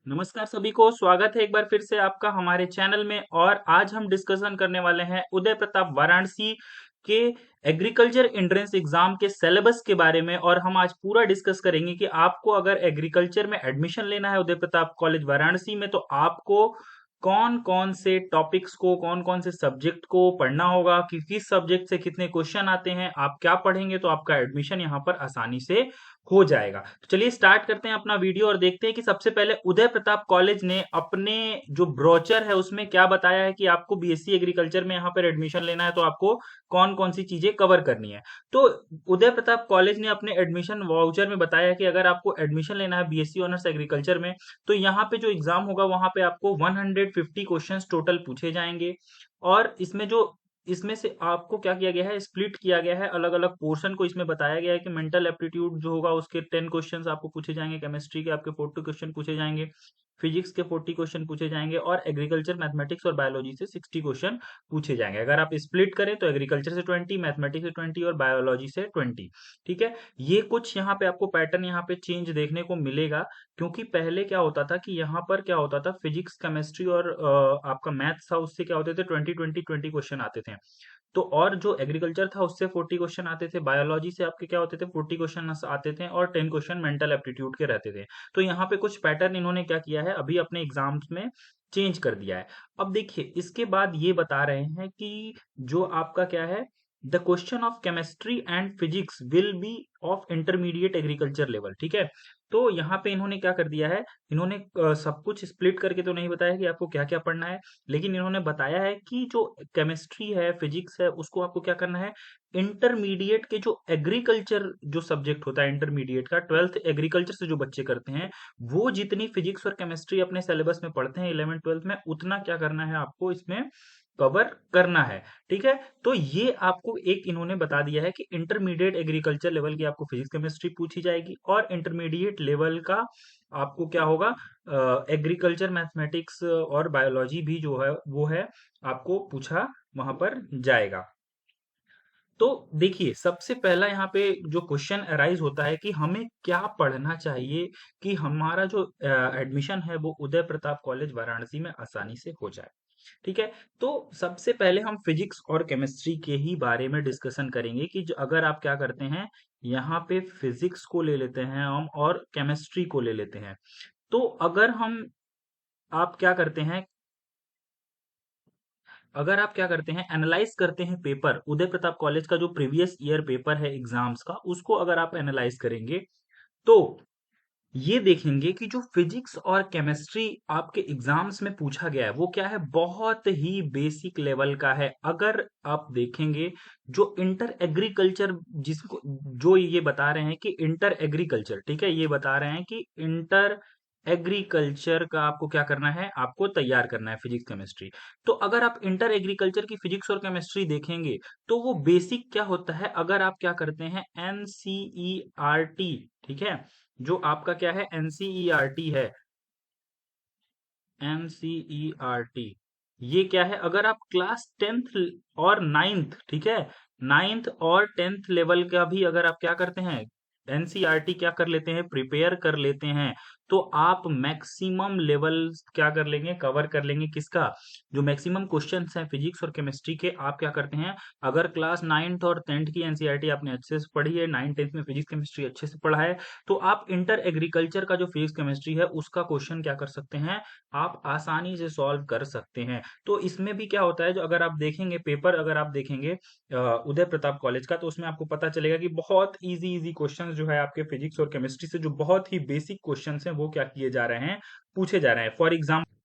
नमस्कार सभी को स्वागत है एक बार फिर से आपका हमारे चैनल में। और आज हम डिस्कशन करने वाले हैं उदय प्रताप वाराणसी के एग्रीकल्चर एंट्रेंस एग्जाम के सिलेबस के बारे में। और हम आज पूरा डिस्कस करेंगे कि आपको अगर एग्रीकल्चर में एडमिशन लेना है उदय प्रताप कॉलेज वाराणसी में तो आपको कौन कौन से टॉपिक्स को कौन कौन से सब्जेक्ट को पढ़ना होगा, कि किस सब्जेक्ट से कितने क्वेश्चन आते हैं, आप क्या पढ़ेंगे तो आपका एडमिशन यहाँ पर आसानी से हो जाएगा। तो चलिए स्टार्ट करते हैं अपना वीडियो और देखते हैं कि सबसे पहले उदय प्रताप कॉलेज ने अपने जो ब्रोचर है उसमें क्या बताया है कि आपको बीएससी एग्रीकल्चर में यहाँ पर एडमिशन लेना है तो आपको कौन कौन सी चीजें कवर करनी है। तो उदय प्रताप कॉलेज ने अपने एडमिशन वाउचर में बताया है कि अगर आपको एडमिशन लेना है बीएससी ऑनर्स एग्रीकल्चर में तो यहाँ पे जो एग्जाम होगा वहां पे आपको 150 क्वेश्चंस टोटल पूछे जाएंगे। और इसमें से आपको क्या किया गया है, स्प्लिट किया गया है, अलग अलग पोर्शन को इसमें बताया गया है कि मेंटल एप्टीट्यूड जो होगा उसके 10 क्वेश्चंस आपको पूछे जाएंगे, केमिस्ट्री के आपके 40 क्वेश्चन पूछे जाएंगे, फिजिक्स के 40 क्वेश्चन पूछे जाएंगे और एग्रीकल्चर मैथमेटिक्स और बायोलॉजी से 60 क्वेश्चन पूछे जाएंगे। अगर आप स्प्लिट करें तो एग्रीकल्चर से 20, मैथमेटिक्स से 20 और बायोलॉजी से 20। ठीक है, ये कुछ यहाँ पे आपको पैटर्न यहाँ पे चेंज देखने को मिलेगा, क्योंकि पहले क्या होता था कि यहाँ पर क्या होता था, फिजिक्स केमिस्ट्री और आपका मैथ्स था, उससे क्या होते थे 20 क्वेश्चन आते थे। तो और जो एग्रीकल्चर था उससे 40 क्वेश्चन आते थे, बायोलॉजी से आपके क्या होते थे 40 क्वेश्चन आते थे और 10 क्वेश्चन मेंटल एप्टीट्यूड के रहते थे। तो यहाँ पे कुछ पैटर्न इन्होंने क्या किया है, अभी अपने एग्जाम्स में चेंज कर दिया है। अब देखिए इसके बाद ये बता रहे हैं कि जो आपका क्या है, the question of chemistry and physics will be of intermediate agriculture level. ठीक है, तो यहाँ पे इन्होंने क्या कर दिया है, इन्होंने सब कुछ स्प्लिट करके तो नहीं बताया कि आपको क्या क्या पढ़ना है, लेकिन इन्होंने बताया है कि जो केमिस्ट्री है फिजिक्स है उसको आपको क्या करना है, इंटरमीडिएट के जो एग्रीकल्चर जो सब्जेक्ट होता है इंटरमीडिएट का, 12th एग्रीकल्चर से जो बच्चे करते हैं वो जितनी फिजिक्स और केमिस्ट्री अपने सिलेबस में पढ़ते हैं 11 12 में, उतना क्या करना है आपको इसमें कवर करना है। ठीक है, तो ये आपको एक इन्होंने बता दिया है कि इंटरमीडिएट एग्रीकल्चर लेवल की आपको फिजिक्स केमिस्ट्री पूछी जाएगी और इंटरमीडिएट लेवल का आपको क्या होगा, एग्रीकल्चर मैथमेटिक्स और बायोलॉजी भी जो है वो है आपको पूछा वहां पर जाएगा। तो देखिए सबसे पहला यहाँ पे जो क्वेश्चन अराइज होता है कि हमें क्या पढ़ना चाहिए कि हमारा जो एडमिशन है वो उदय प्रताप कॉलेज वाराणसी में आसानी से हो जाए। ठीक है, तो सबसे पहले हम फिजिक्स और केमिस्ट्री के ही बारे में डिस्कशन करेंगे कि अगर आप क्या करते हैं, यहाँ पे फिजिक्स को ले लेते हैं हम और केमिस्ट्री को ले लेते हैं। तो अगर हम आप क्या करते हैं, अगर आप क्या करते हैं एनालाइज करते हैं पेपर, उदय प्रताप कॉलेज का जो प्रीवियस ईयर पेपर है एग्जाम्स का उसको अगर आप एनालाइज करेंगे तो ये देखेंगे कि जो फिजिक्स और केमिस्ट्री आपके एग्जाम्स में पूछा गया है वो क्या है, बहुत ही बेसिक लेवल का है। अगर आप देखेंगे जो इंटर एग्रीकल्चर जिसको जो ये बता रहे हैं कि इंटर एग्रीकल्चर, ठीक है, ये बता रहे हैं कि इंटर एग्रीकल्चर का आपको क्या करना है, आपको तैयार करना है फिजिक्स केमिस्ट्री। तो अगर आप इंटर एग्रीकल्चर की फिजिक्स और केमिस्ट्री देखेंगे तो वो बेसिक क्या होता है, अगर आप क्या करते हैं एनसीईआरटी, ठीक है, जो आपका क्या है एनसीईआरटी है, एनसीईआरटी ये क्या है, अगर आप क्लास 10th और 9th, ठीक है, 9th और 10th लेवल का भी अगर आप क्या करते हैं एनसीईआरटी क्या कर लेते हैं, प्रिपेयर कर लेते हैं, तो आप मैक्सिमम लेवल क्या कर लेंगे, कवर कर लेंगे किसका, जो मैक्सिमम क्वेश्चंस हैं फिजिक्स और केमिस्ट्री के। आप क्या करते हैं, अगर क्लास 9th और 10th की एनसीईआरटी आपने अच्छे से पढ़ी है, 9 10th में फिजिक्स केमिस्ट्री अच्छे से पढ़ा है, तो आप इंटर एग्रीकल्चर का जो फिजिक्स केमिस्ट्री है उसका क्वेश्चन क्या कर सकते हैं, आप आसानी से सॉल्व कर सकते हैं। तो इसमें भी क्या होता है, जो अगर आप देखेंगे पेपर, अगर आप देखेंगे उदय प्रताप कॉलेज का, तो उसमें आपको पता चलेगा कि बहुत इजी इजी क्वेश्चंस जो है आपके फिजिक्स और केमिस्ट्री से, जो बहुत ही बेसिक क्वेश्चंस हैं वो क्या किए जा रहे हैं, पूछे जा रहे हैं। फॉर एग्जाम्पल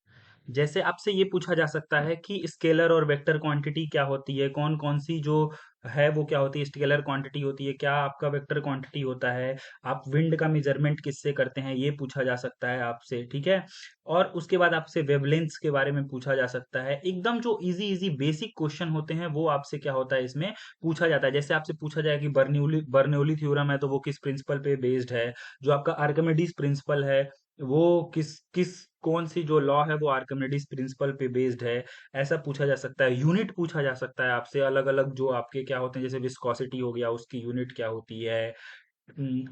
जैसे आपसे ये पूछा जा सकता है कि स्केलर और वेक्टर क्वांटिटी क्या होती है, कौन कौन सी जो है वो क्या होती है, स्केलर क्वांटिटी होती है, क्या आपका वेक्टर क्वांटिटी होता है, आप विंड का मेजरमेंट किससे करते हैं, ये पूछा जा सकता है आपसे। ठीक है, और उसके बाद आपसे वेवलेंथ्स के बारे में पूछा जा सकता है। एकदम जो इजी इजी बेसिक क्वेश्चन होते हैं वो आपसे क्या होता है इसमें पूछा जाता है। जैसे आपसे पूछा जाए कि बर्नौली बर्नौली थ्योरम है तो वो किस प्रिंसिपल पे बेस्ड है, जो आपका आर्किमिडीज प्रिंसिपल है वो किस किस कौन सी जो लॉ है वो आर्किमिडीज प्रिंसिपल पे बेस्ड है, ऐसा पूछा जा सकता है। यूनिट पूछा जा सकता है आपसे, अलग अलग जो आपके क्या होते हैं, जैसे विस्कोसिटी हो गया उसकी यूनिट क्या होती है,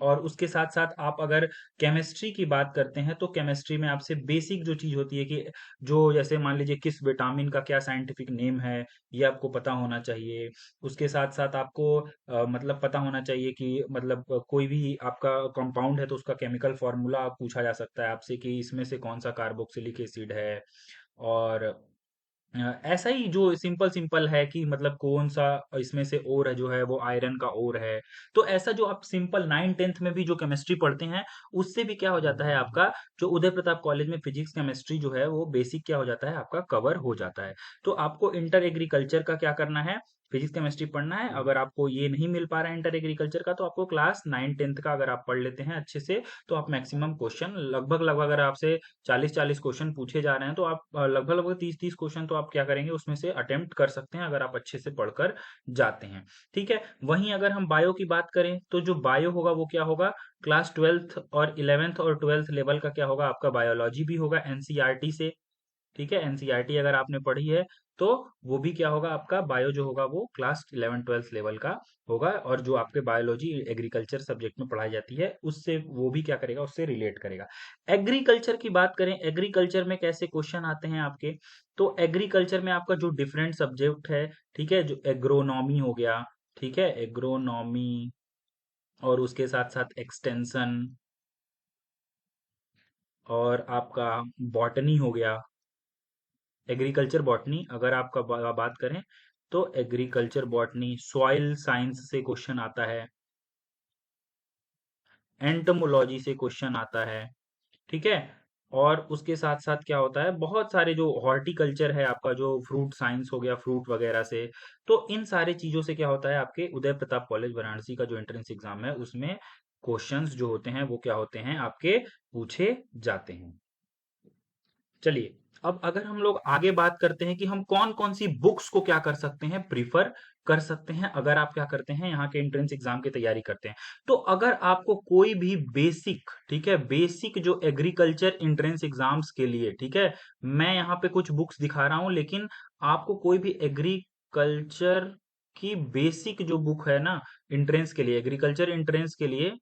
और उसके साथ-साथ आप अगर केमिस्ट्री की बात करते हैं, तो केमिस्ट्री में आपसे बेसिक जो चीज़ होती है कि जो जैसे मान लीजिए किस विटामिन का क्या साइंटिफिक नेम है, ये आपको पता होना चाहिए। उसके साथ-साथ आपको मतलब पता होना चाहिए कि मतलब कोई भी आपका कंपाउंड है, तो उसका केमिकल फ़ॉर्मूला पूछा जा सकता है आपसे कि इसमें से कौन-सा कार्बोक्सिलिक एसिड है। और ऐसा ही जो सिंपल सिंपल है कि मतलब कौन सा इसमें से ओर है जो है वो आयरन का ओर है। तो ऐसा जो आप सिंपल 9th 10th में भी जो केमिस्ट्री पढ़ते हैं, उससे भी क्या हो जाता है आपका जो उदय प्रताप कॉलेज में फिजिक्स केमिस्ट्री जो है वो बेसिक क्या हो जाता है आपका कवर हो जाता है। तो आपको इंटर एग्रीकल्चर का क्या करना है, फिजिक्स केमिस्ट्री पढ़ना है। अगर आपको ये नहीं मिल पा रहा है इंटर एग्रीकल्चर का, तो आपको क्लास 9th 10th का अगर आप पढ़ लेते हैं अच्छे से, तो आप मैक्सिमम क्वेश्चन लगभग लगभग अगर आपसे 40-40 क्वेश्चन पूछे जा रहे हैं, तो आप लगभग लगभग 30-30 क्वेश्चन तो आप क्या करेंगे उसमें से अटेम्प्ट कर सकते हैं अगर आप अच्छे से पढ़कर जाते हैं। ठीक है। वहीं अगर हम बायो की बात करें, तो जो बायो होगा वो क्या होगा, क्लास 12th और 11th और 12th लेवल का क्या होगा आपका बायोलॉजी भी होगा एनसीईआरटी से। ठीक है, एनसीईआरटी अगर आपने पढ़ी है, तो वो भी क्या होगा आपका बायो जो होगा वो क्लास 11th 12th लेवल का होगा। और जो आपके बायोलॉजी एग्रीकल्चर सब्जेक्ट में पढ़ाई जाती है, उससे वो भी क्या करेगा, उससे रिलेट करेगा। एग्रीकल्चर की बात करें, एग्रीकल्चर में कैसे क्वेश्चन आते हैं आपके, तो एग्रीकल्चर में आपका जो डिफरेंट सब्जेक्ट है, ठीक है, जो एग्रोनॉमी हो गया, ठीक है, एग्रोनॉमी, और उसके साथ साथ एक्सटेंशन, और आपका बॉटनी हो गया। एग्रीकल्चर बॉटनी अगर आपका बात करें, तो एग्रीकल्चर बॉटनी सॉइल साइंस से क्वेश्चन आता है, एंटोमोलॉजी से क्वेश्चन आता है। ठीक है। और उसके साथ साथ क्या होता है, बहुत सारे जो हॉर्टिकल्चर है आपका, जो फ्रूट साइंस हो गया, फ्रूट वगैरह से। तो इन सारी चीजों से क्या होता है आपके उदय प्रताप कॉलेज वाराणसी का जो एंट्रेंस एग्जाम है, उसमें क्वेश्चंस जो होते हैं वो क्या होते हैं आपके पूछे जाते हैं। चलिए, अब अगर हम लोग आगे बात करते हैं कि हम कौन-कौन सी बुक्स को क्या कर सकते हैं, प्रेफ़र कर सकते हैं, अगर आप क्या करते हैं, यहाँ के एंट्रेंस एग्ज़ाम की तैयारी करते हैं। तो अगर आपको कोई भी बेसिक, ठीक है, बेसिक जो एग्रीकल्चर एंट्रेंस एग्ज़ाम्स के लिए, ठीक है, मैं यहाँ पे कुछ बुक्स दिखा रहा हूँ, लेकिन आपको कोई भी एग्रीकल्चर की बेसिक जो बुक है ना, एंट्रेंस के लिए, एग्रीकल्चर एंट्रेंस के लिए,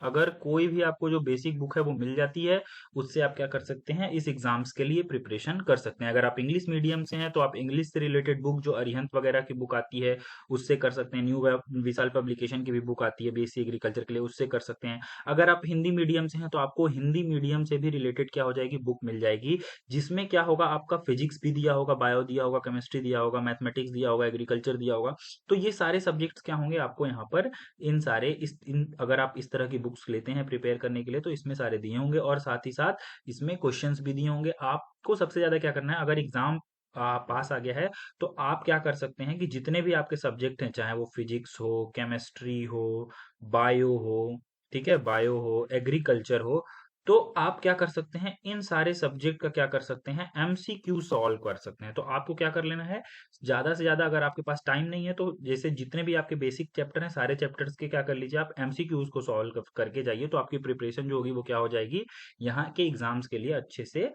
अगर कोई भी आपको जो बेसिक बुक है वो मिल जाती है, उससे आप क्या कर सकते हैं, इस एग्जाम्स के लिए प्रिपरेशन कर सकते हैं। अगर आप इंग्लिश मीडियम से हैं, तो आप इंग्लिश से रिलेटेड बुक जो अरिहंत वगैरह की बुक आती है, उससे कर सकते हैं। न्यू विशाल पब्लिकेशन की भी बुक आती है बीएससी एग्रीकल्चर के लिए, उससे कर सकते हैं। अगर आप हिंदी मीडियम से हैं, तो आपको हिंदी मीडियम से भी रिलेटेड क्या हो जाएगी, बुक मिल जाएगी, जिसमें क्या होगा आपका फिजिक्स भी दिया होगा, बायो दिया होगा, केमिस्ट्री दिया होगा, मैथमेटिक्स दिया होगा, एग्रीकल्चर दिया होगा। तो ये सारे सब्जेक्ट्स क्या होंगे आपको यहाँ पर, इन सारे इस इन अगर आप इस तरह की बुक्स लेते हैं प्रिपेयर करने के लिए, तो इसमें सारे दिए होंगे, और साथ ही साथ इसमें क्वेश्चंस भी दिए होंगे। आपको सबसे ज्यादा क्या करना है, अगर एग्जाम पास आ गया है, तो आप क्या कर सकते हैं कि जितने भी आपके सब्जेक्ट हैं, चाहे वो फिजिक्स हो, केमिस्ट्री हो, बायो हो, ठीक है, बायो हो, एग्रीकल्चर हो, तो आप क्या कर सकते हैं, इन सारे सब्जेक्ट का क्या कर सकते हैं, एमसीक्यू सॉल्व कर सकते हैं। तो आपको क्या कर लेना है, ज़्यादा से ज़्यादा, अगर आपके पास टाइम नहीं है, तो जैसे जितने भी आपके बेसिक चैप्टर हैं, सारे चैप्टर्स के क्या कर लीजिए, आप एमसीक्यूज़ को सॉल्व करके जाइए, तो आपकी प्रिपरेशन जो होगी वो क्या हो जाएगी, यहाँ के एग्ज़ाम्स के लिए अच्छे से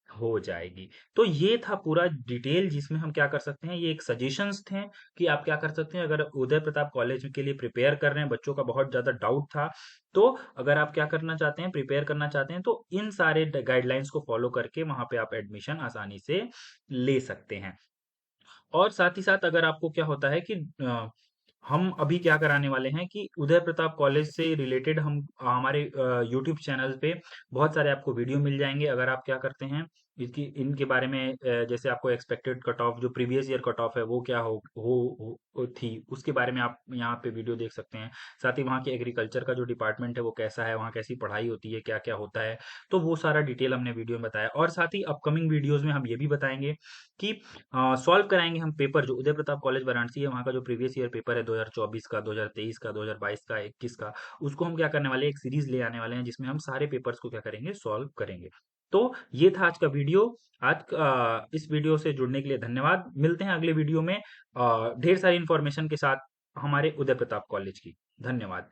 हो जाएगी। तो ये था पूरा डिटेल, जिसमें हम क्या कर सकते हैं, ये एक सजेशंस थे कि आप क्या कर सकते हैं अगर उदय प्रताप कॉलेज के लिए प्रिपेयर कर रहे हैं। बच्चों का बहुत ज़्यादा डाउट था, तो अगर आप क्या करना चाहते हैं, प्रिपेयर करना चाहते हैं, तो इन सारे गाइडलाइंस को फॉलो करके वहाँ पे आप एडमिशन आसानी से ले सकते हैं। और साथ ही साथ अगर आपको क्या होता है कि हम अभी क्या कराने वाले हैं कि उदय प्रताप कॉलेज से रिलेटेड हम हमारे यूट्यूब चैनल पे बहुत सारे आपको वीडियो मिल जाएंगे। अगर आप क्या करते हैं, इनके बारे में जैसे आपको एक्सपेक्टेड कट ऑफ जो प्रीवियस ईयर कट ऑफ है वो क्या थी, उसके बारे में आप यहाँ पे वीडियो देख सकते हैं। साथ ही वहाँ के एग्रीकल्चर का जो डिपार्टमेंट है वो कैसा है, वहाँ कैसी पढ़ाई होती है, क्या क्या होता है, तो वो सारा डिटेल हमने वीडियो में बताया। और साथ ही अपकमिंग वीडियोज में हम ये भी बताएंगे कि सॉल्व कराएंगे हम पेपर, जो उदय प्रताप कॉलेज वाराणसी है वहाँ का जो प्रीवियस ईयर पेपर है 2024 का, 2023 का, 2022 का, 21 का, उसको हम क्या करने वाले हैं, एक सीरीज ले आने वाले हैं जिसमें हम सारे पेपर्स को क्या करेंगे, सॉल्व करेंगे। तो ये था आज का वीडियो। इस वीडियो से जुड़ने के लिए धन्यवाद। मिलते हैं अगले वीडियो में ढेर सारी इंफॉर्मेशन के साथ हमारे उदय प्रताप कॉलेज की। धन्यवाद।